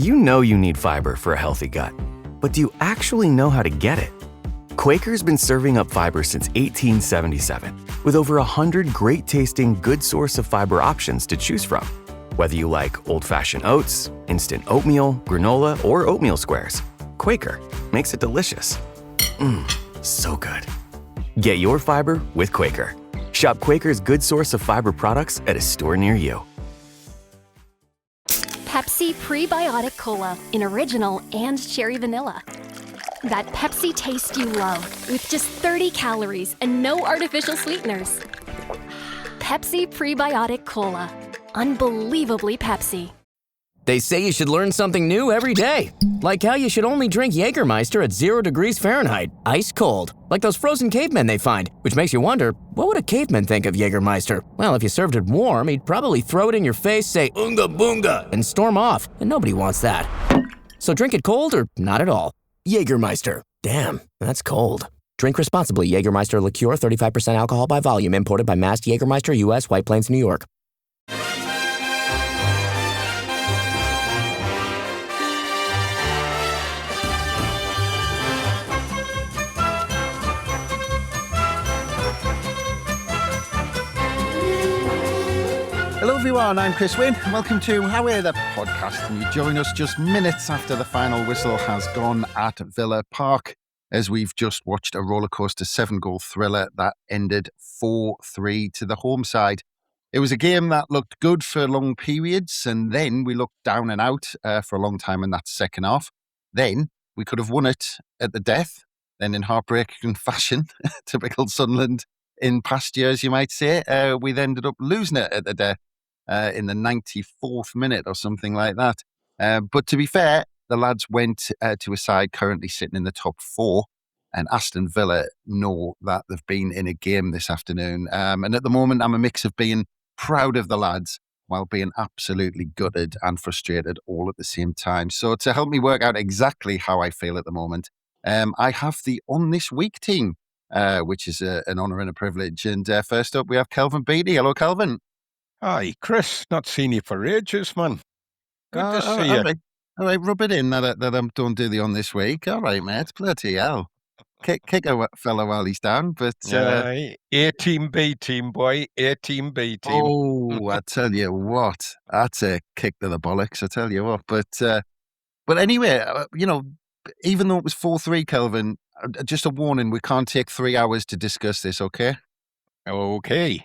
You know you need fiber for a healthy gut, but do you actually know how to get it? Quaker's been serving up fiber since 1877, with over 100 great-tasting, good source of fiber options to choose from. Whether you like old-fashioned oats, instant oatmeal, granola, or oatmeal squares, Quaker makes it delicious. So good. Get your fiber with Quaker. Shop Quaker's good source of fiber products at a store near you. Pepsi Prebiotic Cola in original and cherry vanilla. That Pepsi taste you love with just 30 calories and no artificial sweeteners. Pepsi Prebiotic Cola. Unbelievably Pepsi. They say you should learn something new every day. Like how you should only drink Jägermeister at 0 degrees Fahrenheit, ice cold. Like those frozen cavemen they find, which makes you wonder, what would a caveman think of Jägermeister? Well, if you served it warm, he'd probably throw it in your face, say, "Unga boonga," and storm off. And nobody wants that. So drink it cold or not at all. Jägermeister. Damn, that's cold. Drink responsibly. Jägermeister liqueur, 35% alcohol by volume, imported by Mast Jägermeister, U.S., White Plains, New York. Hello everyone, I'm Chris Wynn, and welcome to Away the podcast. And you join us just minutes after the final whistle has gone at Villa Park, as we've just watched a rollercoaster 7-goal thriller that ended 4-3 to the home side. It was a game that looked good for long periods, and then we looked down and out for a long time in that second half. Then we could have won it at the death, then in heartbreaking fashion, typical Sunderland in past years, you might say. We ended up losing it at the death. In the 94th minute or something like that. But to be fair, the lads went to a side currently sitting in the top 4, and Aston Villa know that they've been in a game this afternoon. And at the moment, I'm a mix of being proud of the lads while being absolutely gutted and frustrated all at the same time. So to help me work out exactly how I feel at the moment, I have the On This Week team, which is an honour and a privilege. And first up, we have Kelvin Beattie. Hello, Kelvin. Hi, Chris. Not seen you for ages, man. Good to see you. All right, rub it in that I don't do the On This Week. All right, mate. Bloody hell. Kick a fella while he's down, but... A-team, B-team, boy. A-team, B-team. Oh, I tell you what. That's a kick to the bollocks, I tell you what. But anyway, even though it was 4-3, Kelvin, just a warning, we can't take 3 hours to discuss this, okay? Okay.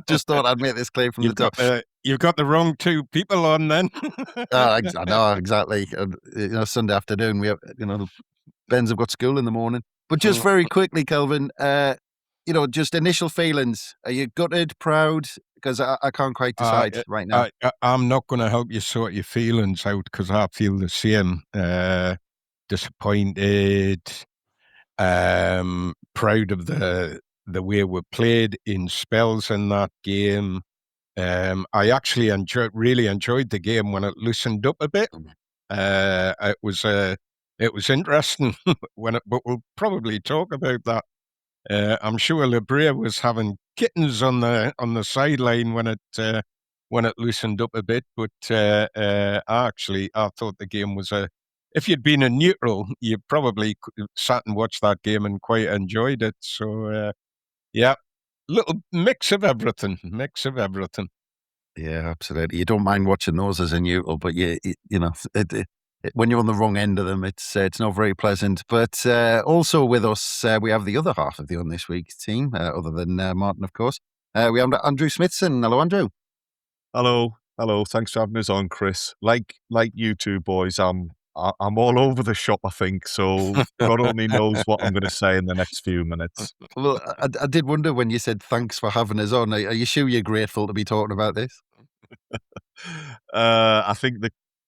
Just thought I'd make this clear from the top. You've got the wrong two people on then. I know, exactly. Sunday afternoon, we have, Ben's have got school in the morning. But just very quickly, Kelvin, just initial feelings. Are you gutted, proud? Because I can't quite decide right now. I'm not going to help you sort your feelings out because I feel the same. Disappointed, proud of the way we played in spells in that game. I actually really enjoyed the game when it loosened up a bit. It was interesting but we'll probably talk about that. I'm sure Lebrea was having kittens on the sideline when it loosened up a bit. But I thought the game was if you'd been a neutral, you probably sat and watched that game and quite enjoyed it. So. Yeah, little mix of everything. Yeah, absolutely. You don't mind watching those as a neutral, but when you're on the wrong end of them, it's not very pleasant. But also with us, we have the other half of the On This Week team, other than Martin, of course. We have Andrew Smithson. Hello, Andrew. Hello. Thanks for having us on, Chris. Like you two boys, I'm all over the shop, I think, so God only knows what I'm going to say in the next few minutes. Well, I did wonder when you said thanks for having us on. Are you sure you're grateful to be talking about this? I think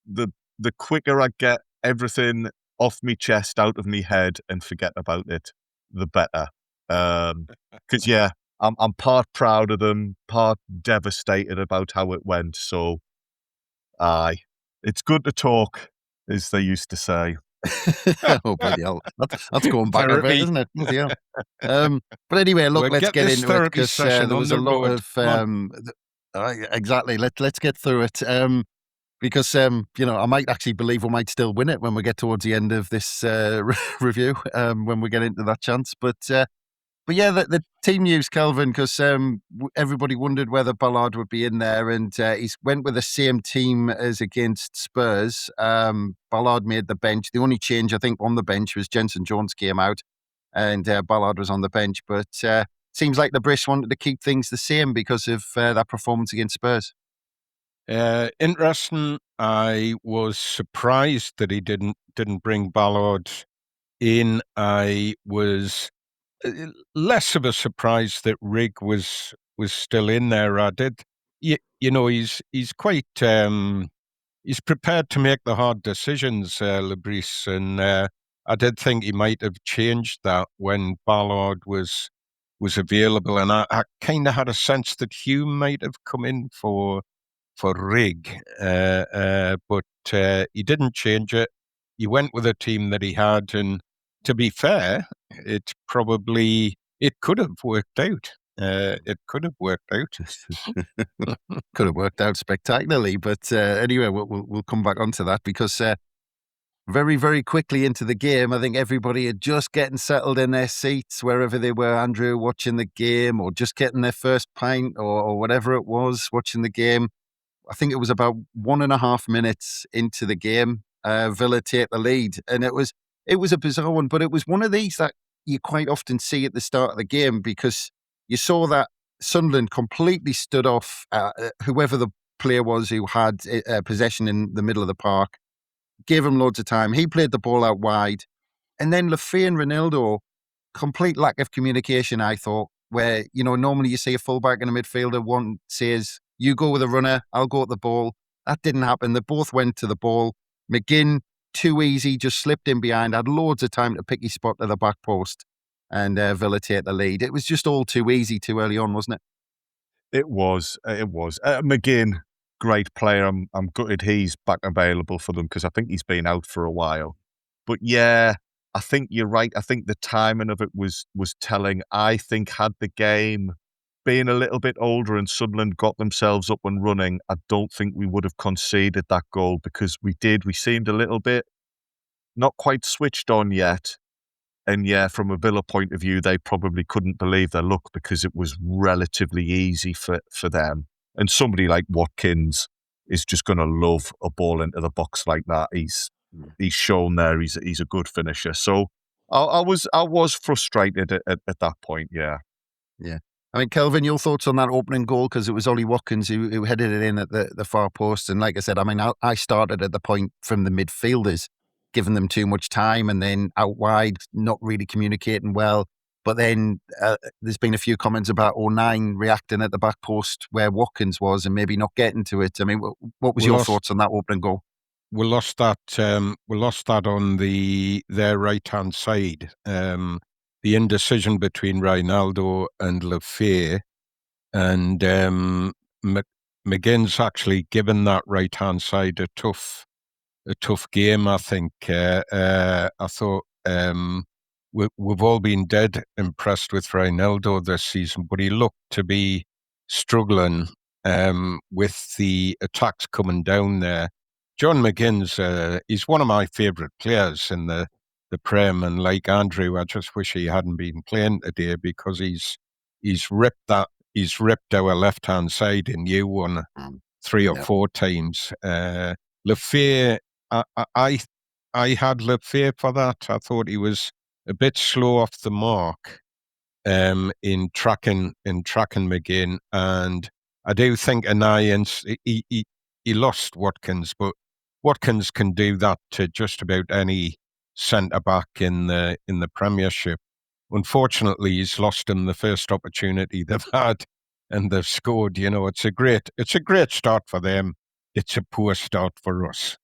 the quicker I get everything off me chest, out of me head, and forget about it, the better. Because, I'm part proud of them, part devastated about how it went, so it's good to talk, as they used to say. Oh, bloody hell. That's going back a bit, isn't it? Bloody hell. But anyway, look, let's get into it, because there was a lot of... exactly, let's get through it. because I might actually believe we might still win it when we get towards the end of this review, when we get into that chance. But yeah, the team news, Kelvin, because everybody wondered whether Ballard would be in there, and he went with the same team as against Spurs. Ballard made the bench. The only change, I think, on the bench was Jenson Jones came out, and Ballard was on the bench. But seems like the British wanted to keep things the same because of that performance against Spurs. Interesting. I was surprised that he didn't bring Ballard in. I was less of a surprise that Rig was still in there. I did, he's quite he's prepared to make the hard decisions, Lebris, and I did think he might have changed that when Ballard was available, and I kind of had a sense that Hume might have come in for Rig, but he didn't change it. He went with a team that he had, and to be fair, it could have worked out. It could have worked out. Could have worked out spectacularly, but anyway, we'll come back onto that because very, very quickly into the game, I think everybody had just getting settled in their seats wherever they were, Andrew, watching the game, or just getting their first pint or whatever it was, watching the game. I think it was about 1.5 minutes into the game, Villa take the lead, and it was a bizarre one, but it was one of these that you quite often see at the start of the game, because you saw that Sunderland completely stood off whoever the player was who had possession in the middle of the park, gave him loads of time. He played the ball out wide, and then Lafay and Ronaldo, complete lack of communication, I thought, where, normally you see a fullback and a midfielder, one says, you go with a runner, I'll go at the ball. That didn't happen. They both went to the ball. McGinn, too easy, just slipped in behind, had loads of time to pick his spot to the back post, and Villa take the lead. It was just all too easy too early on, wasn't it? It was. McGinn, great player. I'm gutted he's back available for them because I think he's been out for a while. But yeah, I think you're right. I think the timing of it was telling. I think had the game been a little bit older and Sunderland got themselves up and running, I don't think we would have conceded that goal, because we seemed a little bit not quite switched on yet. And yeah, from a Villa point of view, they probably couldn't believe their luck because it was relatively easy for them. And somebody like Watkins is just going to love a ball into the box like that. He's shown there he's a good finisher. So I was frustrated at that point. Yeah. Yeah. I mean, Kelvin, your thoughts on that opening goal, because it was Ollie Watkins who headed it in at the far post. And like I said, I mean, I started at the point from the midfielders, giving them too much time, and then out wide, not really communicating well. But then there's been a few comments about 09 reacting at the back post where Watkins was and maybe not getting to it. I mean, what was your thoughts on that opening goal? We lost that. We lost that on their right hand side. The indecision between Ronaldo and Lafay, and McGinn's actually given that right hand side a tough game. I think. I thought we've all been dead impressed with Ronaldo this season, but he looked to be struggling with the attacks coming down there. John McGinn's he's one of my favourite players in the Prem, and like Andrew, I just wish he hadn't been playing today, because he's ripped our left hand side in U1 3 or 4 times. Lafay, I had Lafay for that. I thought he was a bit slow off the mark in tracking McGinn, and I do think he lost Watkins, but Watkins can do that to just about any centre back in the Premiership. Unfortunately, he's lost him the first opportunity they've had, and they've scored. It's a great start for them. It's a poor start for us.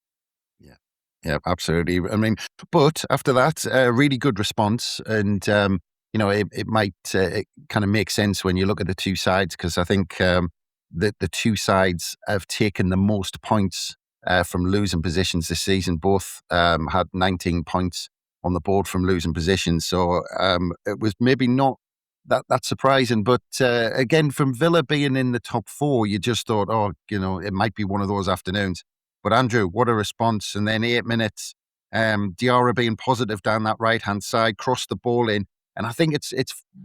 Yeah, absolutely. I mean, but after that, a really good response, and it might kind of make sense when you look at the two sides, because I think the two sides have taken the most points from losing positions this season. Both had 19 points on the board from losing positions, so it was maybe not that surprising. But again, from Villa being in the top 4, you just thought, it might be one of those afternoons. But Andrew, what a response. And then 8 minutes, Diarra being positive down that right-hand side, crossed the ball in. And I think it's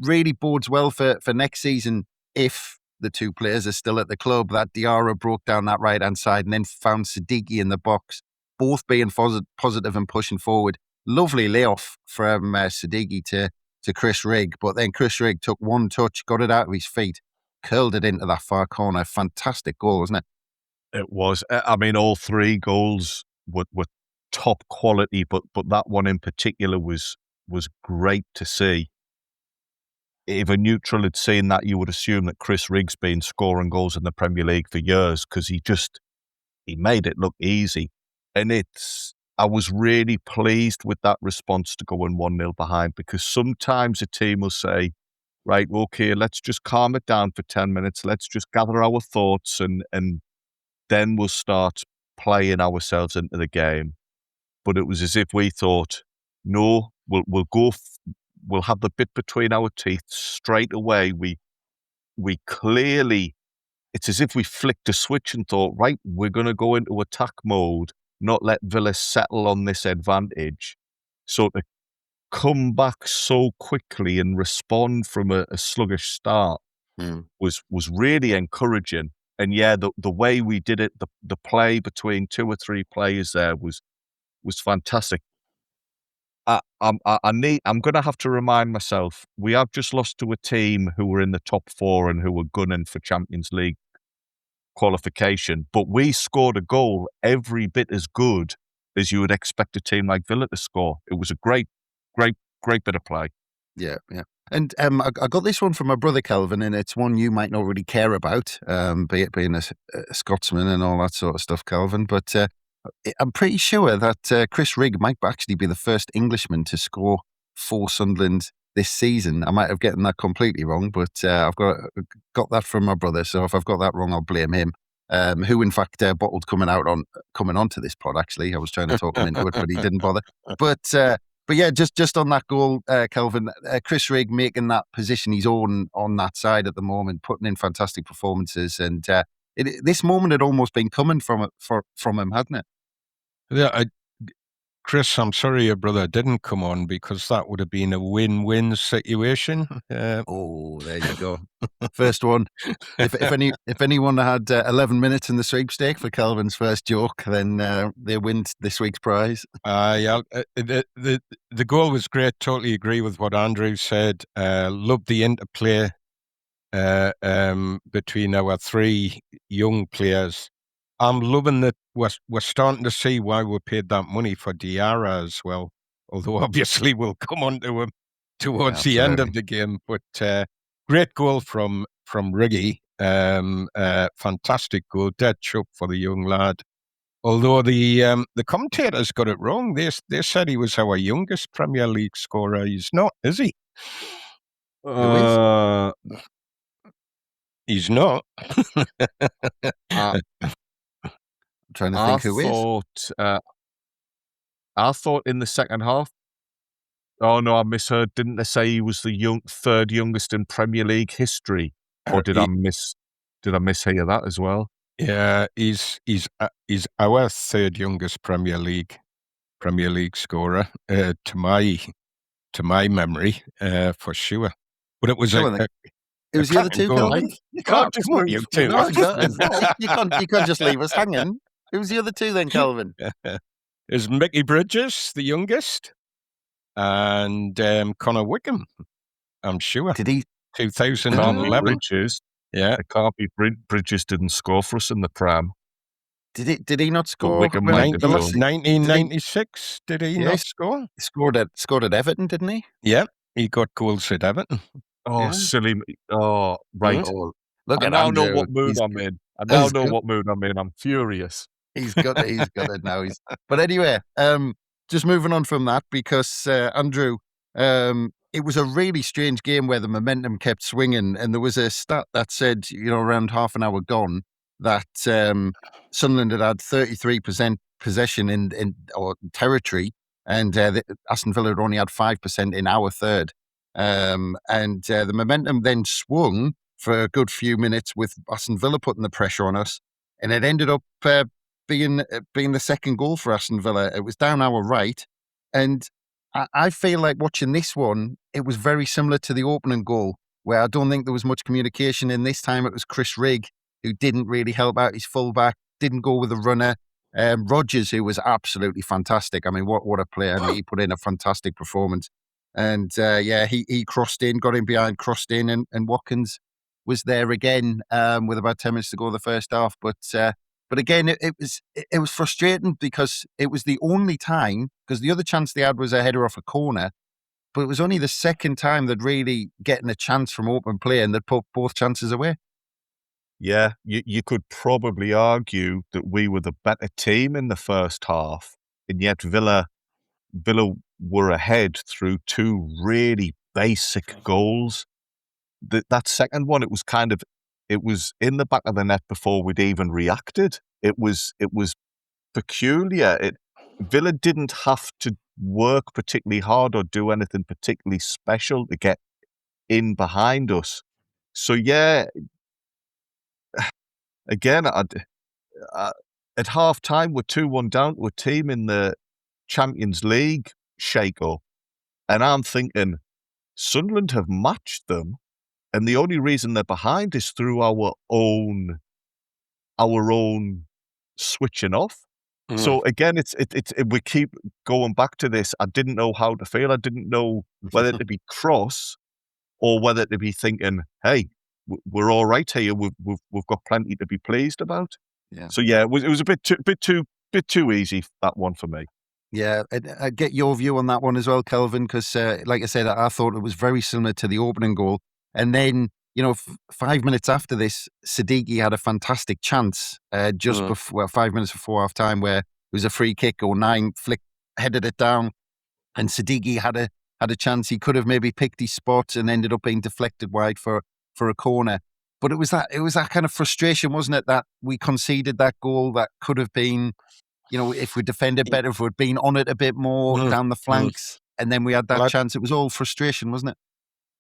really bodes well for next season if the two players are still at the club, that Diarra broke down that right-hand side and then found Siddiqui in the box, both being positive and pushing forward. Lovely layoff from Siddiqui to Chris Rigg, but then Chris Rigg took one touch, got it out of his feet, curled it into that far corner. Fantastic goal, wasn't it? It was. I mean, all three goals were top quality, but that one in particular was great to see. If a neutral had seen that, you would assume that Chris Rigg's been scoring goals in the Premier League for years, because he made it look easy. And I was really pleased with that response to going 1-0 behind, because sometimes a team will say, right, okay, let's just calm it down for 10 minutes. Let's just gather our thoughts and then we'll start playing ourselves into the game. But it was as if we thought, no, we'll go. We'll have the bit between our teeth straight away. We clearly, it's as if we flicked a switch and thought, right, we're going to go into attack mode, not let Villa settle on this advantage. So to come back so quickly and respond from a sluggish start was really encouraging. And yeah, the way we did it, the play between two or three players there was fantastic. I'm going to have to remind myself, we have just lost to a team who were in the top four and who were gunning for Champions League qualification, but we scored a goal every bit as good as you would expect a team like Villa to score. It was a great bit of play. Yeah. And I got this one from my brother Kelvin, and it's one you might not really care about, being a Scotsman and all that sort of stuff, Kelvin. But I'm pretty sure that Chris Rigg might actually be the first Englishman to score for Sunderland this season. I might have gotten that completely wrong, but I've got that from my brother. So if I've got that wrong, I'll blame him. Who in fact bottled coming onto this pod. Actually, I was trying to talk him into it, but he didn't bother. But yeah, just on that goal, Kelvin, Chris Rigg making that position his own on that side at the moment, putting in fantastic performances, and this moment had almost been coming from him, hadn't it? Yeah, Chris, I'm sorry your brother didn't come on, because that would have been a win-win situation. Oh, there you go. First one. If anyone had 11 minutes in the sweepstake for Kelvin's first joke, then they win this week's prize. Yeah, the goal was great. Totally agree with what Andrew said. Loved the interplay between our three young players. I'm loving that we're starting to see why we paid that money for Diarra as well. Although obviously we'll come on to him towards the end of the game. But great goal from Riggy. Fantastic goal, dead chuck for the young lad. Although the commentators got it wrong. They said he was our youngest Premier League scorer. He's not, is he? He's not. I'm trying to think who is. I thought in the second half. Oh no, I misheard. Didn't they say he was the third youngest in Premier League history? Or did I mishear that as well? Yeah, he's our third youngest Premier League scorer to my memory, for sure. But it was it was the other two, Kelvin. You can't just put you two. You can't just leave us hanging. It was the other two then, Kelvin. Is Mickey Bridges the youngest, and Connor Wickham, I'm sure. Did he? 2011. Bridges. Yeah, it can't be Bridges didn't score for us in the Prem. Did he not score? Wickham 1996. Did he not score? He scored at Everton, didn't he? Yeah, he got goals at Everton. Oh, yeah. Silly me. Oh, right. Oh, look, I now know what mood I'm in. I'm furious. He's got it now. But anyway, just moving on from that, because Andrew, it was a really strange game where the momentum kept swinging, and there was a stat that said, around half an hour gone, that Sunderland had 33% possession in or territory, and Aston Villa had only had 5% in our third. And the momentum then swung for a good few minutes with Aston Villa putting the pressure on us, and it ended up being the second goal for Aston Villa. It was down our right, and I feel like watching this one, it was very similar to the opening goal, where I don't think there was much communication. And this time it was Chris Rigg who didn't really help out his fullback, didn't go with the runner. Rodgers, who was absolutely fantastic. I mean, what a player. I mean, he put in a fantastic performance. And he crossed in, got in behind, crossed in, and Watkins was there again with about 10 minutes to go the first half. But again, it was frustrating because it was the only time, because the other chance they had was a header off a corner, but it was only the second time they'd really getting a chance from open play and they'd put both chances away. Yeah, you could probably argue that we were the better team in the first half, and yet Villa were ahead through two really basic goals. That second one, it was in the back of the net before we'd even reacted. It was peculiar. Villa didn't have to work particularly hard or do anything particularly special to get in behind us. So yeah, again, at half time, we're 2-1 down to a team in the Champions League shake-up. And I'm thinking, Sunderland have matched them, and the only reason they're behind is through our own switching off. So again, we keep going back to this. I didn't know how to feel. I didn't know whether to be cross or whether to be thinking, hey, we're all right here. We've got plenty to be pleased about. Yeah. So yeah, it was a bit too easy, that one for me. Yeah, I get your view on that one as well, Kelvin, because like I said, I thought it was very similar to the opening goal. And then, 5 minutes after this, Siddiqui had a fantastic chance just before 5 minutes before half time, where it was a free kick. O'Neill headed it down, and Siddiqui had a chance. He could have maybe picked his spot and ended up being deflected wide for a corner. But it was that kind of frustration, wasn't it, that we conceded that goal that could have been, if we defended better, if we'd been on it a bit more down the flanks, and then we had that chance. It was all frustration, wasn't it?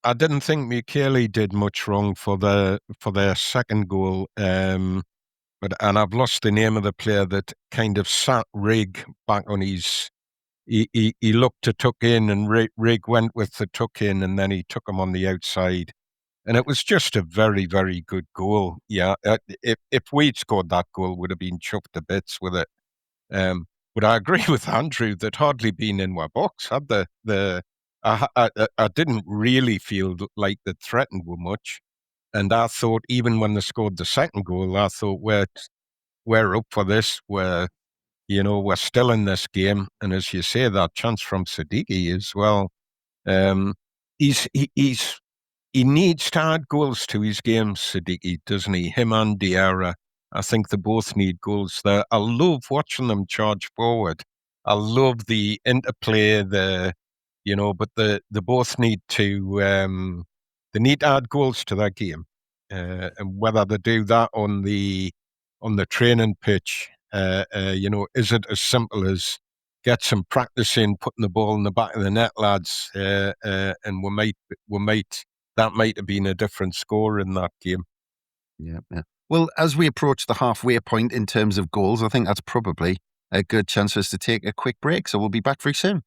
I didn't think Michele did much wrong for their second goal, and I've lost the name of the player that kind of sat Rigg back on his. He looked to tuck in, and Rigg went with the tuck in, and then he took him on the outside, and it was just a very, very good goal. Yeah, if we'd scored that goal, would have been chuffed to bits with it. But I agree with Andrew that hardly been in my box had I didn't really feel like they threatened with much, and I thought even when they scored the second goal, I thought we're up for this. We're still in this game, and as you say, that chance from Siddiqui as well. He needs to add goals to his game, Siddiqui, doesn't he? Him and Diarra. I think they both need goals there. I love watching them charge forward. I love the interplay, but they both need to add goals to their game. And whether they do that on the training pitch, is it as simple as get some practice in, putting the ball in the back of the net, lads, and that might have been a different score in that game. Yeah. Well, as we approach the halfway point in terms of goals, I think that's probably a good chance for us to take a quick break. So we'll be back very soon.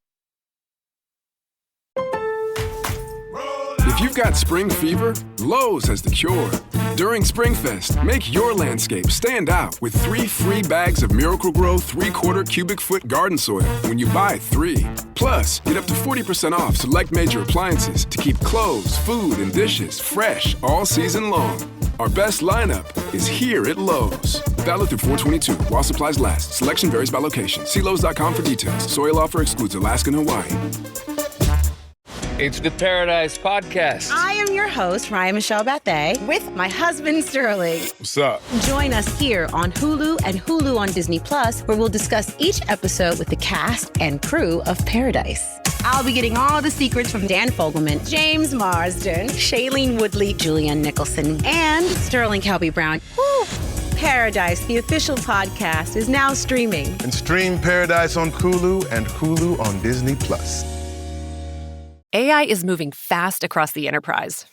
If you've got spring fever, Lowe's has the cure. During SpringFest, make your landscape stand out with 3 free bags of Miracle-Gro 3/4 cubic foot garden soil when you buy 3. Plus, get up to 40% off select major appliances to keep clothes, food, and dishes fresh all season long. Our best lineup is here at Lowe's. Valid through 4/22 while supplies last. Selection varies by location. See Lowe's.com for details. Soil offer excludes Alaska and Hawaii. It's the Paradise Podcast. I am your host, Ryan Michelle Bethay, with my husband, Sterling. What's up? Join us here on Hulu and Hulu on Disney Plus, where we'll discuss each episode with the cast and crew of Paradise. I'll be getting all the secrets from Dan Fogelman, James Marsden, Shailene Woodley, Julianne Nicholson, and Sterling Kelby-Brown. Woo! Paradise, the official podcast, is now streaming. And stream Paradise on Hulu and Hulu on Disney Plus. AI is moving fast across the enterprise.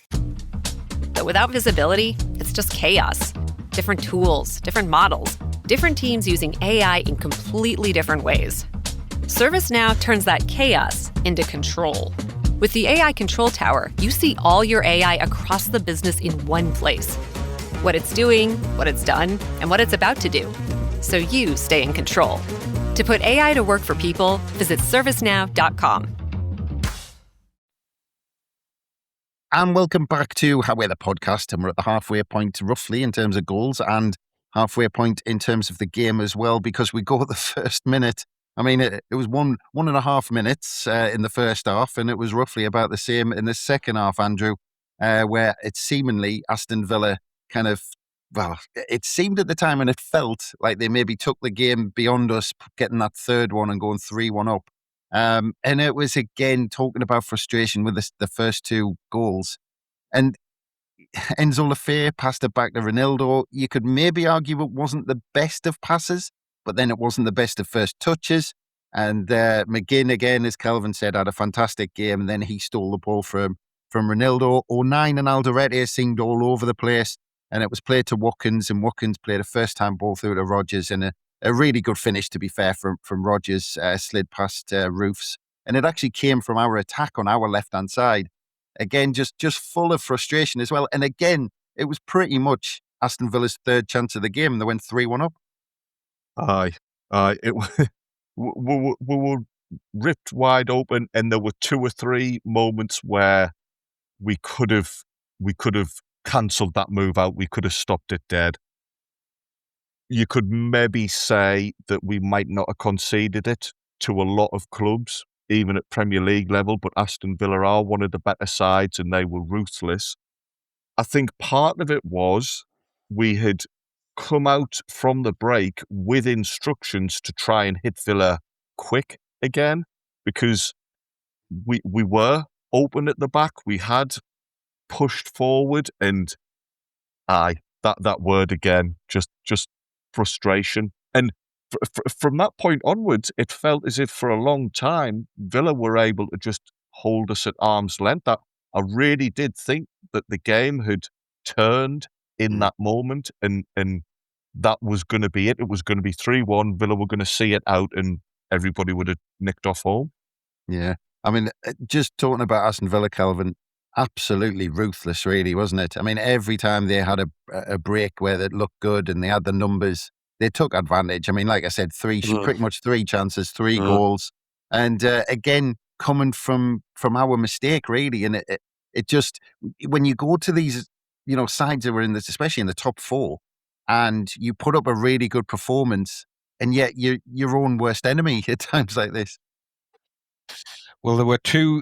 But without visibility, it's just chaos. Different tools, different models, different teams using AI in completely different ways. ServiceNow turns that chaos into control. With the AI Control Tower, you see all your AI across the business in one place. What it's doing, what it's done, and what it's about to do. So you stay in control. To put AI to work for people, visit servicenow.com. And welcome back to How We're the podcast. And we're at the halfway point roughly in terms of goals and halfway point in terms of the game as well, because we go the first minute. I mean, it was 1.5 minutes in the first half, and it was roughly about the same in the second half, Andrew, where it seemingly Aston Villa kind of, well, it seemed at the time and it felt like they maybe took the game beyond us, getting that third one and going 3-1 up. And it was, again, talking about frustration with the first two goals. And Enzo Lefebvre passed it back to Ronaldo. You could maybe argue it wasn't the best of passes, but then it wasn't the best of first touches. And McGinn, again, as Kelvin said, had a fantastic game. And then he stole the ball from Ronaldo. O'Neill and Alderete seemed all over the place. And it was played to Watkins, and Watkins played a first-time ball through to Rodgers, and a really good finish, to be fair, from Rodgers, slid past Roofs. And it actually came from our attack on our left-hand side. Again, just full of frustration as well. And again, it was pretty much Aston Villa's third chance of the game, and they went 3-1 up. Aye. We were ripped wide open, and there were 2 or 3 moments where we could have cancelled that move out. We could have stopped it dead. You could maybe say that we might not have conceded it to a lot of clubs, even at Premier League level, but Aston Villa are one of the better sides, and they were ruthless. I think part of it was we had come out from the break with instructions to try and hit Villa quick again, because we were open at the back. We had pushed forward, and that word again, just frustration. And from that point onwards, it felt as if for a long time Villa were able to just hold us at arm's length. I really did think that the game had turned in that moment, and that was going to be it. It was going to be 3-1. Villa were going to see it out, and everybody would have nicked off home. Yeah. I mean, just talking about Aston Villa, Kelvin, absolutely ruthless, really, wasn't it? I mean, every time they had a break where they looked good and they had the numbers, they took advantage. I mean, like I said, pretty much 3 chances, 3 goals. And again, coming from our mistake, really. And it just, when you go to these, sides that were in this, especially in the top 4, and you put up a really good performance, and yet you're your own worst enemy at times like this. Well, there were 2.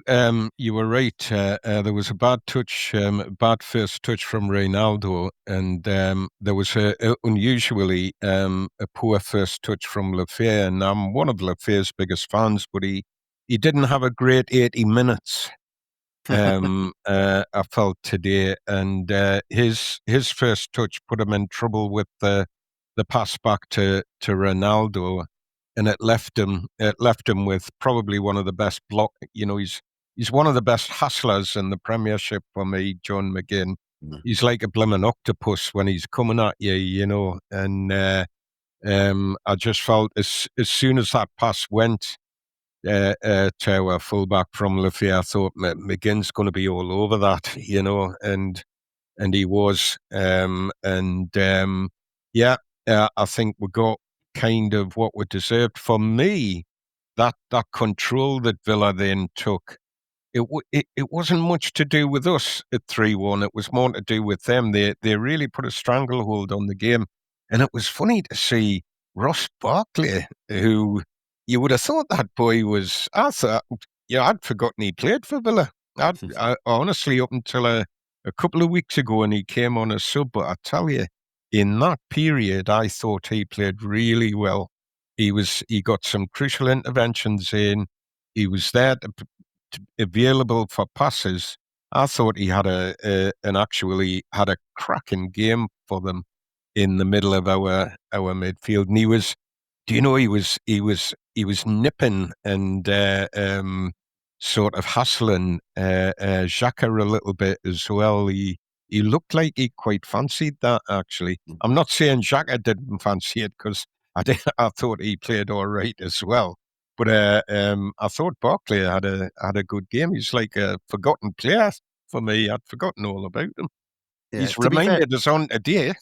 You were right. There was a bad first touch from Ronaldo, and there was a unusually a poor first touch from Lefebvre. And I'm one of Lefebvre's biggest fans, but he didn't have a great 80 minutes. I felt today, and his first touch put him in trouble with the pass back to Ronaldo. And it left him with probably one of the best block. He's one of the best hustlers in the Premiership for me, John McGinn. He's like a blimmin' octopus when he's coming at you, And I just felt as soon as that pass went to our fullback from Lefebvre, I thought McGinn's going to be all over that, and he was. I think we got kind of what we deserved. For me, that control that Villa then took, it wasn't much to do with us at 3-1. It was more to do with them. They really put a stranglehold on the game. And it was funny to see Ross Barkley, who you would have thought that boy was, I'd forgotten he played for Villa. I honestly, up until a couple of weeks ago, and he came on as sub, but I tell you, in that period, I thought he played really well. He got some crucial interventions in. He was there available for passes. I thought he had actually had a cracking game for them in the middle of our midfield. And he was nipping and sort of hustling Xhaka a little bit as well. he looked like he quite fancied that, actually. I'm not saying Xhaka didn't fancy it, because I thought he played all right as well. But I thought Barkley had a good game. He's like a forgotten player for me. I'd forgotten all about him. Yeah, He's to be fair, reminded us on today.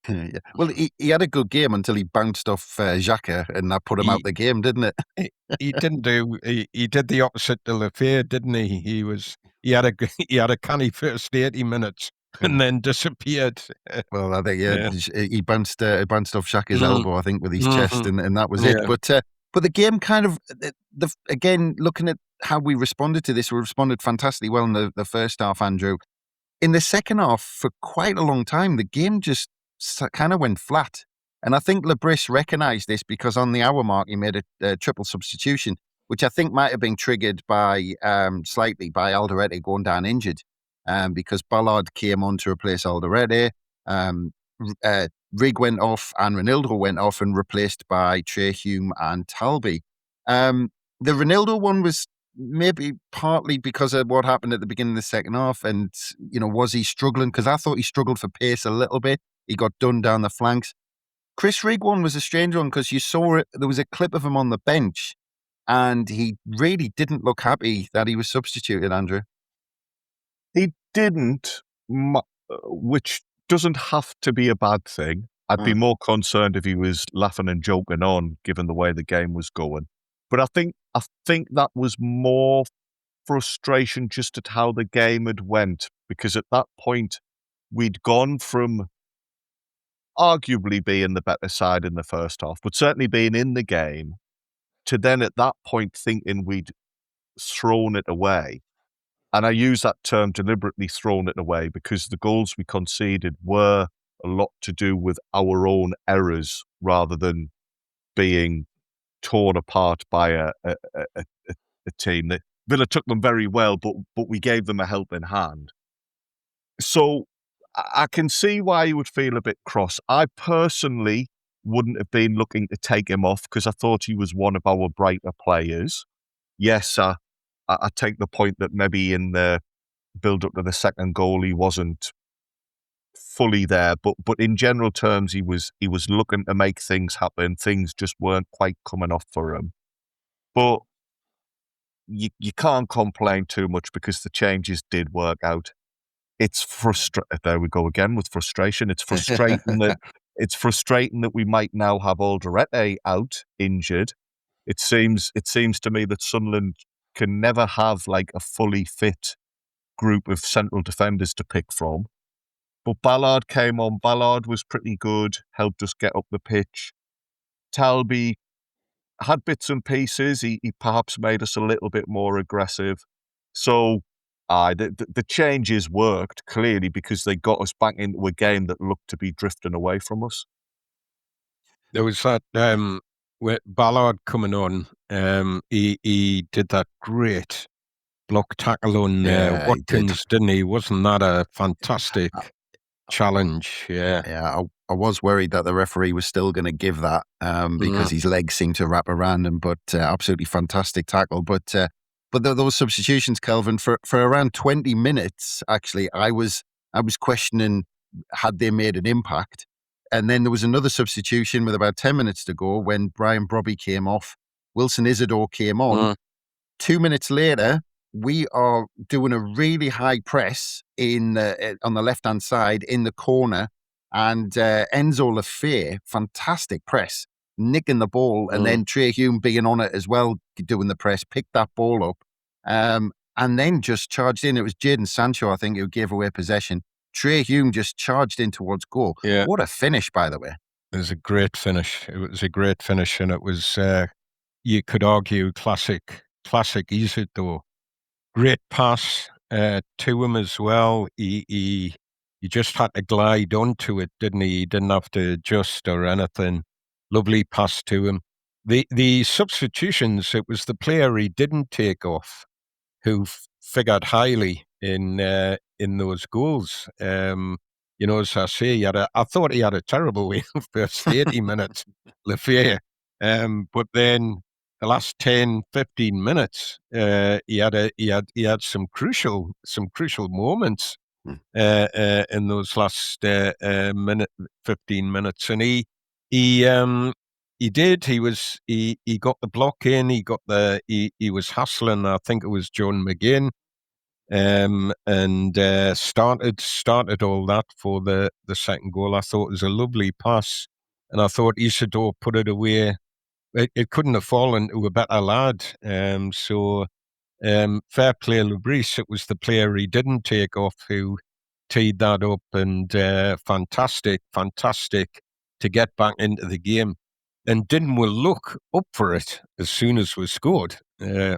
yeah. Well, he had a good game until he bounced off Xhaka, and that put him out the game, didn't it? He didn't do. He did the opposite to Lafayette, didn't he? He had a canny first 80 minutes and then disappeared. Well, I think he bounced off Xhaka's Mhm. elbow, I think, with his chest, Mhm. and that was it. Yeah. But the game kind of again, looking at how we responded to this, we responded fantastically well in the first half, Andrew. In the second half, for quite a long time, the game just kind of went flat. And I think Lebris recognised this, because on the hour mark, he made a triple substitution, which I think might have been triggered by slightly by Alderete going down injured, because Ballard came on to replace Alderete. Rig went off and Ronaldo went off and replaced by Trey Hume and Talby. The Ronaldo one was maybe partly because of what happened at the beginning of the second half, and was he struggling? Because I thought he struggled for pace a little bit. He got done down the flanks. Chris Rig one was a strange one, because you saw it. There was a clip of him on the bench, and he really didn't look happy that he was substituted, Andrew. He didn't, which doesn't have to be a bad thing. I'd be more concerned if he was laughing and joking on, given the way the game was going. But I think that was more frustration just at how the game had went, because at that point we'd gone from arguably being the better side in the first half, but certainly being in the game, to then at that point thinking we'd thrown it away. And I use that term deliberately, thrown it away, because the goals we conceded were a lot to do with our own errors rather than being torn apart by a team. That Villa took them very well, but we gave them a helping hand. So I can see why you would feel a bit cross. I personally wouldn't have been looking to take him off, because I thought he was one of our brighter players. Yes, I take the point that maybe in the build-up to the second goal he wasn't fully there, but in general terms he was looking to make things happen. Things just weren't quite coming off for him. But you can't complain too much, because the changes did work out. It's frustrating. There we go again with frustration. It's frustrating that we might now have Alderete out injured. It seems to me that Sunderland can never have like a fully fit group of central defenders to pick from. But Ballard came on. Ballard was pretty good, helped us get up the pitch. Talby had bits and pieces. He perhaps made us a little bit more aggressive. So the changes worked, clearly, because they got us back into a game that looked to be drifting away from us. There was that with Ballard coming on. He did that great block tackle on Watkins, didn't he? Wasn't that a fantastic challenge? Yeah. I was worried that the referee was still going to give that because his legs seemed to wrap around him, but absolutely fantastic tackle. But those substitutions, Kelvin, for around 20 minutes, actually, I was questioning, had they made an impact? And then there was another substitution with about 10 minutes to go when Brian Brobby came off. Wilson Isidore came on. 2 minutes later, we are doing a really high press on the left-hand side in the corner, and Enzo Lafay, fantastic press, nicking the ball, and then Trey Hume being on it as well, doing the press, picked that ball up, and then just charged in. It was Jadon Sancho, I think, who gave away possession. Trey Hume just charged in towards goal. Yeah. What a finish, by the way. It was a great finish. And it was, you could argue, classic Isidore. Great pass to him as well. He just had to glide onto it, didn't he? He didn't have to adjust or anything. Lovely pass to him. The substitutions, it was the player he didn't take off who figured highly in those goals. As I say, I thought he had a terrible first 80 minutes, Lafay. But then the last 10, 15 minutes, he had some crucial moments. in those last 15 minutes, and he did. He got the block in. He was hassling. I think it was John McGinn, and started all that for the second goal. I thought it was a lovely pass, and I thought Isidore put it away. It couldn't have fallen to a better lad. Fair play, Lubrice. It was the player he didn't take off who teed that up, and fantastic to get back into the game. And didn't we look up for it as soon as we scored? Yeah,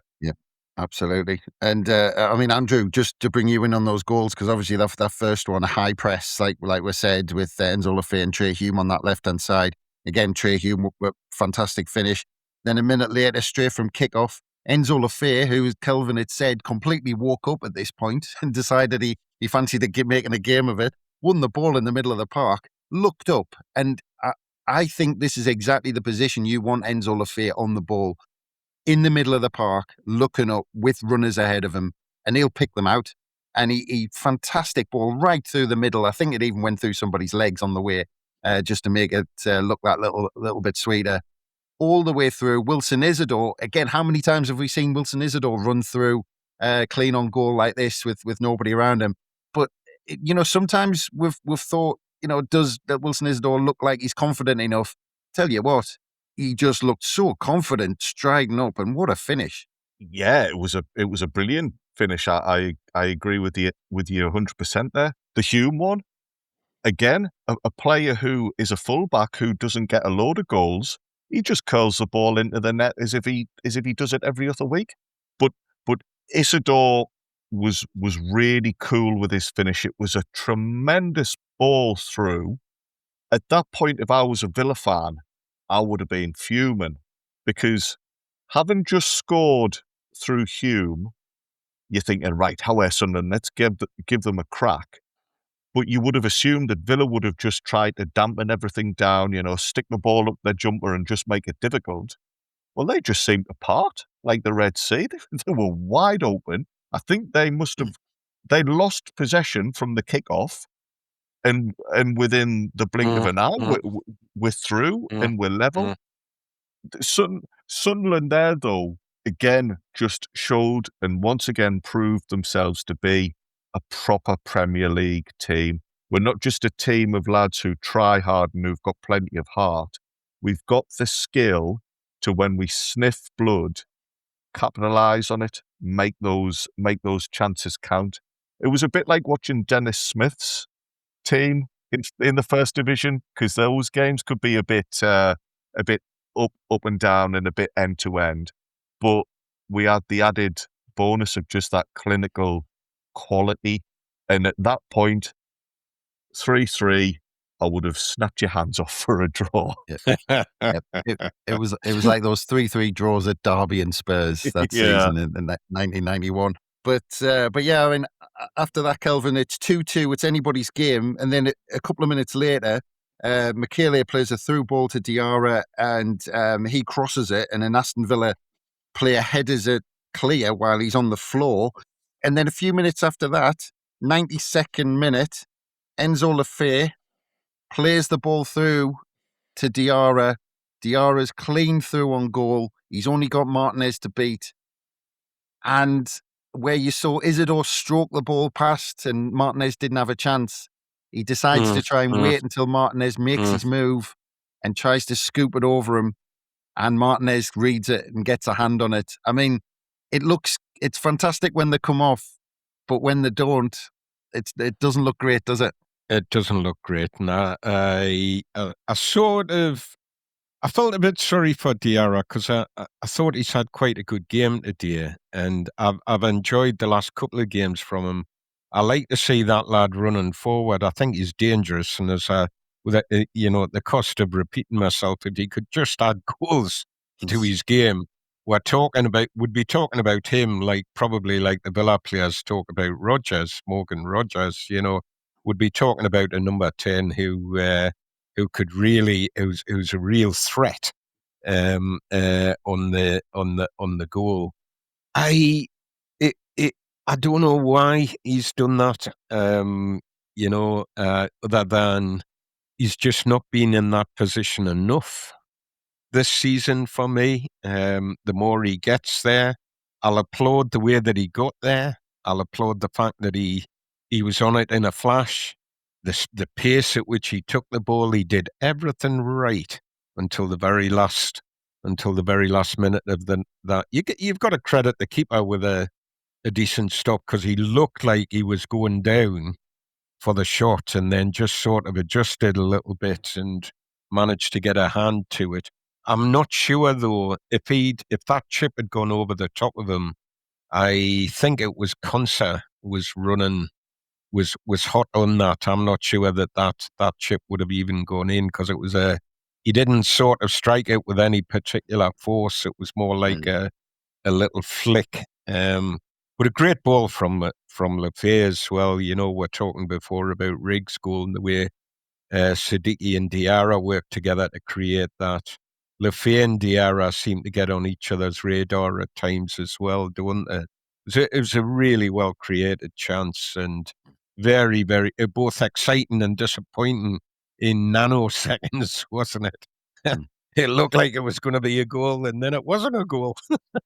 absolutely. And I mean, Andrew, just to bring you in on those goals, because obviously that first one, a high press, like we said, with Enzo Lefebvre and Trey Hume on that left-hand side. Again, Trey Hume, fantastic finish. Then a minute later, straight from kickoff, Enzo Lefebvre, who Kelvin had said completely woke up at this point and decided he fancied making a game of it, won the ball in the middle of the park, looked up, and I think this is exactly the position you want Enzo Lefebvre on the ball, in the middle of the park, looking up with runners ahead of him, and he'll pick them out. And he fantastic ball right through the middle. I think it even went through somebody's legs on the way, just to make it look that little bit sweeter. All the way through. Wilson Isidore, again, how many times have we seen Wilson Isidore run through clean on goal like this with nobody around him? But, sometimes we've thought, does that Wilson Isidore look like he's confident enough? Tell you what, he just looked so confident, striding up, and what a finish. Yeah, it was a brilliant finish. I agree with you 100% there. The Hume one, again, a player who is a fullback who doesn't get a load of goals. He just curls the ball into the net as if he does it every other week. But Isidore was really cool with his finish. It was a tremendous ball through. At that point, if I was a Villa fan, I would have been fuming, because having just scored through Hume, you're thinking, right, how are Sunderland? Let's give them a crack. But you would have assumed that Villa would have just tried to dampen everything down, stick the ball up their jumper and just make it difficult. Well, they just seemed to part like the Red Sea. They were wide open. I think they lost possession from the kickoff, and within the blink of an eye, we're through and we're level. Sunderland there, though, again, just showed and once again proved themselves to be a proper Premier League team. We're not just a team of lads who try hard and who've got plenty of heart. We've got the skill to, when we sniff blood, capitalise on it, make those chances count. It was a bit like watching Dennis Smith's team in the first division, because those games could be a bit up and down and a bit end to end. But we had the added bonus of just that clinical quality. And at that point, 3-3, I would have snapped your hands off for a draw. It was like those 3-3 draws at Derby and Spurs that season in 1991. But yeah, I mean, after that, Kelvin, it's 2-2. It's anybody's game. And then a couple of minutes later, Michele plays a through ball to Diarra, and he crosses it, and an Aston Villa player headers it clear while he's on the floor. And then a few minutes after that, 92nd minute, Enzo Lefebvre plays the ball through to Diarra. Diarra's clean through on goal. He's only got Martinez to beat. And where you saw Isidore stroke the ball past and Martinez didn't have a chance, he decides to try and wait until Martinez makes his move and tries to scoop it over him. And Martinez reads it and gets a hand on it. I mean, it's fantastic when they come off, but when they don't, it doesn't look great, does it? It doesn't look great. And I felt a bit sorry for Diarra, because I thought he's had quite a good game today, and I've enjoyed the last couple of games from him. I like to see that lad running forward. I think he's dangerous, and at the cost of repeating myself, if he could just add goals to his game, would be talking about him probably like the Villa players talk about Morgan Rogers. Would be talking about a number 10 who could really, who's a real threat on the goal. I I don't know why he's done that. Other than he's just not been in that position enough this season for me. The more he gets there, I'll applaud the way that he got there. I'll applaud the fact that he was on it in a flash. The pace at which he took the ball, he did everything right until the very last minute of that. You've got to credit the keeper with a decent stop, because he looked like he was going down for the shot and then just sort of adjusted a little bit and managed to get a hand to it. I'm not sure though if that chip had gone over the top of him. I think it was Konsa was hot on that. I'm not sure that chip would have even gone in, because it was he didn't sort of strike it with any particular force. It was more like a little flick. But a great ball from Lefay as well. We're talking before about Riggs' goal and the way Siddiqui and Diarra worked together to create that. Lefay and Diarra seem to get on each other's radar at times as well, don't they? It was a really well created chance, and very, very both exciting and disappointing in nanoseconds, wasn't it? It looked like it was going to be a goal, and then it wasn't a goal.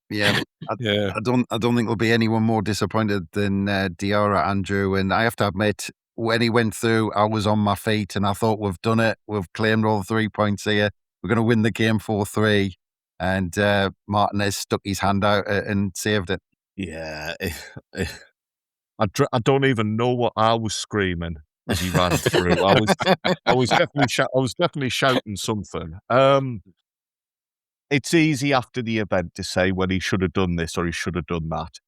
Yeah, I don't think there'll be anyone more disappointed than Diarra, Andrew. And I have to admit, when he went through, I was on my feet, and I thought, we've done it. We've claimed all 3 points here. We're going to win the game 4-3. And Martinez stuck his hand out and saved it. Yeah, I don't even know what I was screaming as he ran through. I was definitely shouting something. It's easy after the event to say, well, he should have done this or he should have done that.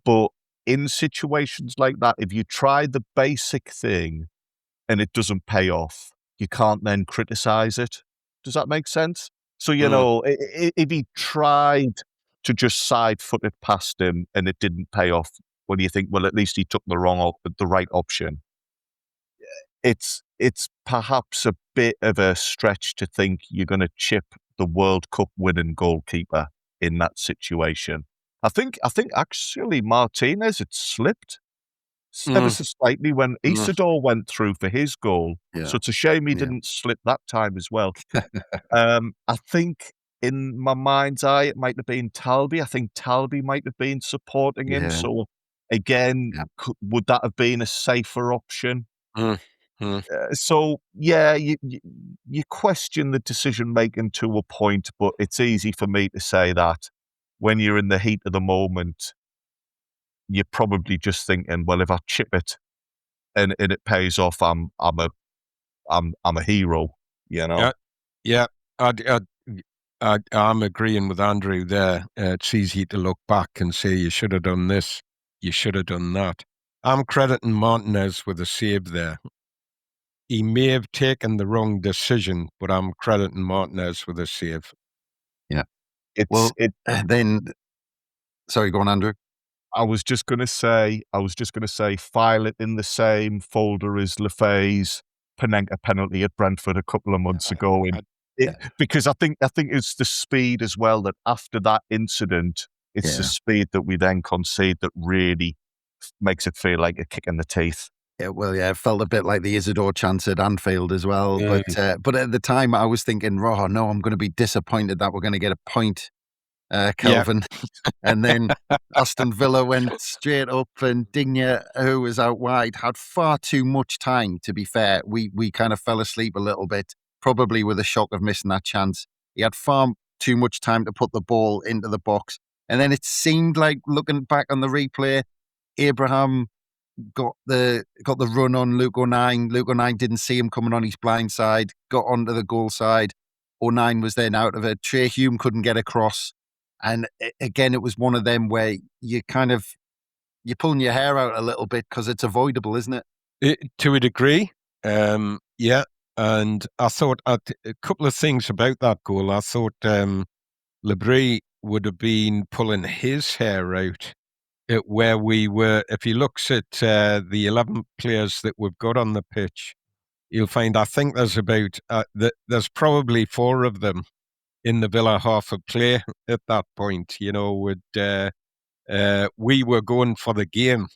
But in situations like that, if you try the basic thing and it doesn't pay off, you can't then criticize it. Does that make sense? So, if he tried to just side-foot it past him and it didn't pay off, what do you think? Well, at least he took the right option. It's perhaps a bit of a stretch to think you're going to chip the World Cup winning goalkeeper in that situation. I think actually Martinez had slipped ever so slightly when Isidore went through for his goal. Yeah. So it's a shame he didn't slip that time as well. I think in my mind's eye, it might have been Talby. I think Talby might have been supporting him. Yeah. So again, would that have been a safer option? So yeah, you question the decision making to a point, but it's easy for me to say that when you're in the heat of the moment, you're probably just thinking, well, if I chip it and it pays off, I'm a hero, Yeah. I'm agreeing with Andrew there. It's easy to look back and say you should have done this, you should have done that. I'm crediting Martinez with a save there. He may have taken the wrong decision, but I'm crediting Martinez with a save. Yeah. Then, sorry, go on, Andrew. I was just going to say, file it in the same folder as Lefay's Panenka penalty at Brentford a couple of months ago. Because I think it's the speed as well, that after that incident, it's the speed that we then concede that really makes it feel like a kick in the teeth. Yeah, well, it felt a bit like the Isidore chance at Anfield as well. Yeah. But at the time, I was thinking, no, I'm going to be disappointed that we're going to get a point, Kelvin. Yeah. And then Aston Villa went straight up, and Digne, who was out wide, had far too much time, to be fair. We kind of fell asleep a little bit, probably with the shock of missing that chance. He had far too much time to put the ball into the box. And then it seemed like, looking back on the replay, Abraham got the run on Luke O'Nien. Luke O'Nien didn't see him coming on his blind side, got onto the goal side. O'Nien was then out of it. Trey Hume couldn't get across. And again, it was one of them where you're pulling your hair out a little bit, because it's avoidable, isn't it? To a degree, yeah. And I thought a couple of things about that goal. I thought Lebris would have been pulling his hair out where we were. If he looks at the 11 players that we've got on the pitch, you'll find, I think there's there's probably 4 of them in the Villa half of play at that point, with we were going for the game,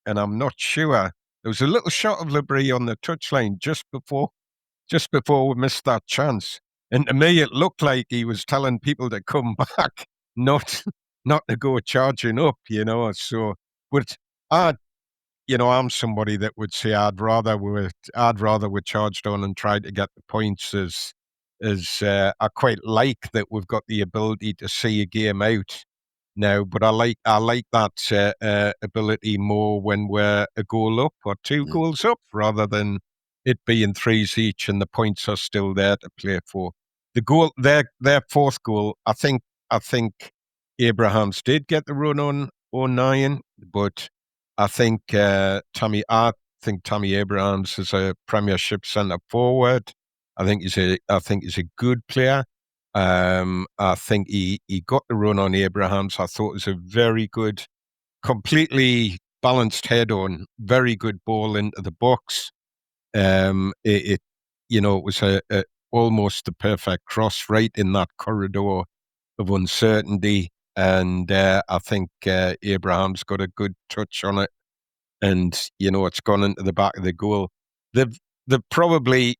and I'm not sure. There was a little shot of Labrie on the touchline just before we missed that chance. And to me, it looked like he was telling people to come back, not to go charging up, So, but I'm somebody that would say I'd rather we charged on and tried to get the points as I quite like that we've got the ability to see a game out now, but I like that ability more when we're a goal up or two goals up rather than it being threes each and the points are still there to play for. The goal, their fourth goal, I think Abrahams did get the run on 09, but I think Tammy Abrahams is a Premiership centre forward. I think he's a good player. I think he got the run on Abrahams. I thought it was a very good, completely balanced head on, very good ball into the box. It was a almost the perfect cross right in that corridor of uncertainty. And I think Abraham's got a good touch on it. And, it's gone into the back of the goal. They've probably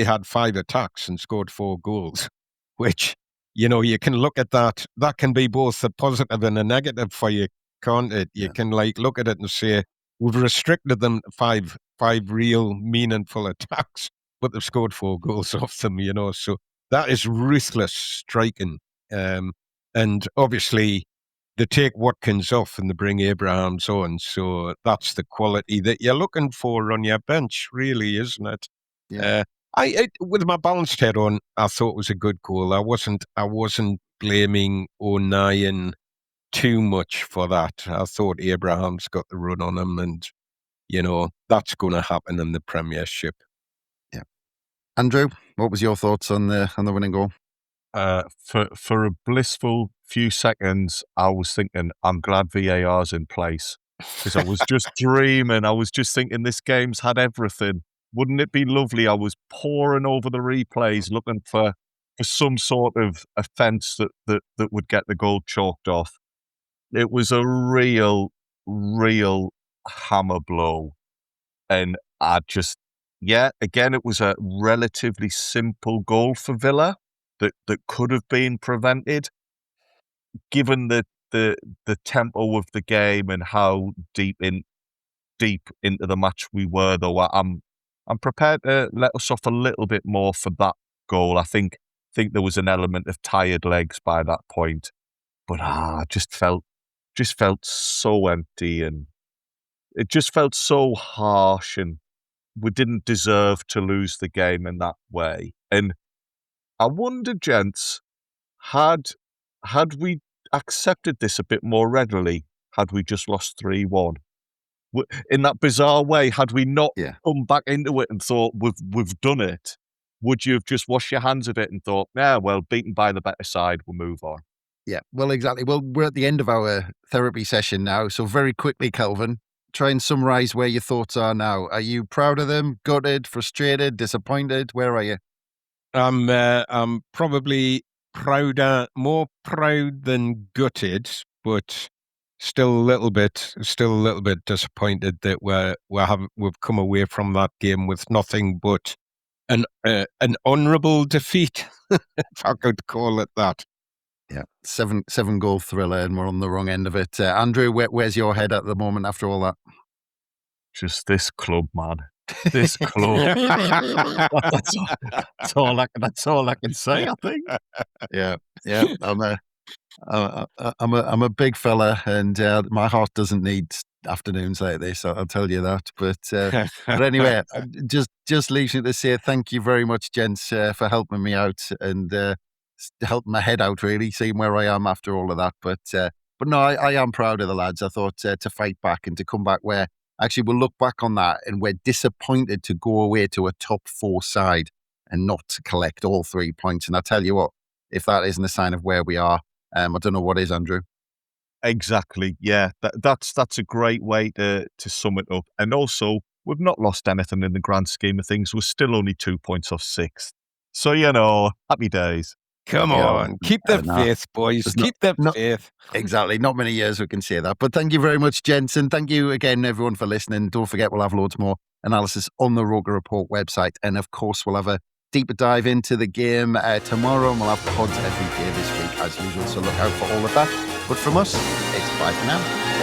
had 5 attacks and scored 4 goals, which, you can look at that. That can be both a positive and a negative for you, can't it? You can look at it and say, we've restricted them to five real meaningful attacks, but they've scored 4 goals off them, So that is ruthless striking. And obviously, they take Watkins off and they bring Abrahams on. So that's the quality that you're looking for on your bench, really, isn't it? Yeah. With my balanced head on, I thought it was a good goal. I wasn't blaming O'Nien too much for that. I thought Abrahams got the run on him, and that's going to happen in the Premiership. Yeah. Andrew, what was your thoughts on the winning goal? For a blissful few seconds, I was thinking, I'm glad VAR's in place, because I was just dreaming. I was just thinking this game's had everything. Wouldn't it be lovely? I was poring over the replays looking for some sort of offence that would get the goal chalked off. It was a real hammer blow. And again, it was a relatively simple goal for Villa that could have been prevented, given the tempo of the game and how deep into the match we were. Though I'm prepared to let us off a little bit more for that goal. I think there was an element of tired legs by that point, but just felt so empty, and it just felt so harsh, and we didn't deserve to lose the game in that way. And I wonder, gents, had we accepted this a bit more readily, had we just lost 3-1? In that bizarre way, had we not come back into it and thought, we've done it, would you have just washed your hands of it and thought, well, beaten by the better side, we'll move on? Yeah, well, exactly. Well, we're at the end of our therapy session now, so very quickly, Kelvin, try and summarise where your thoughts are now. Are you proud of them, gutted, frustrated, disappointed? Where are you? I'm probably more proud than gutted, but still a little bit disappointed that we've come away from that game with nothing but an honourable defeat, if I could call it that. Yeah, seven goal thriller, and we're on the wrong end of it. Andrew, where's your head at the moment after all that? Just this club, man. This club. that's all I can say, I think. Yeah. I'm a big fella, and my heart doesn't need afternoons like this. I'll tell you that. But anyway, just leaves me to say thank you very much, gents, for helping me out and helping my head out, really, seeing where I am after all of that. But no, I am proud of the lads. I thought to fight back and to come back where actually we'll look back on that and we're disappointed to go away to a top 4 side and not to collect all 3 points. And I tell you what, if that isn't a sign of where we are, I don't know what is, Andrew. Exactly. Yeah, that's a great way to sum it up. And also, we've not lost anything in the grand scheme of things. We're still only 2 points off 6th. So, happy days. Come on, keep the faith, boys. Keep the faith. Exactly. Not many years we can say that. But thank you very much, gents. And thank you again, everyone, for listening. Don't forget, we'll have loads more analysis on the Roker Report website. And of course, we'll have a deeper dive into the game tomorrow. And we'll have pods every day this week, as usual. So look out for all of that. But from us, it's bye for now.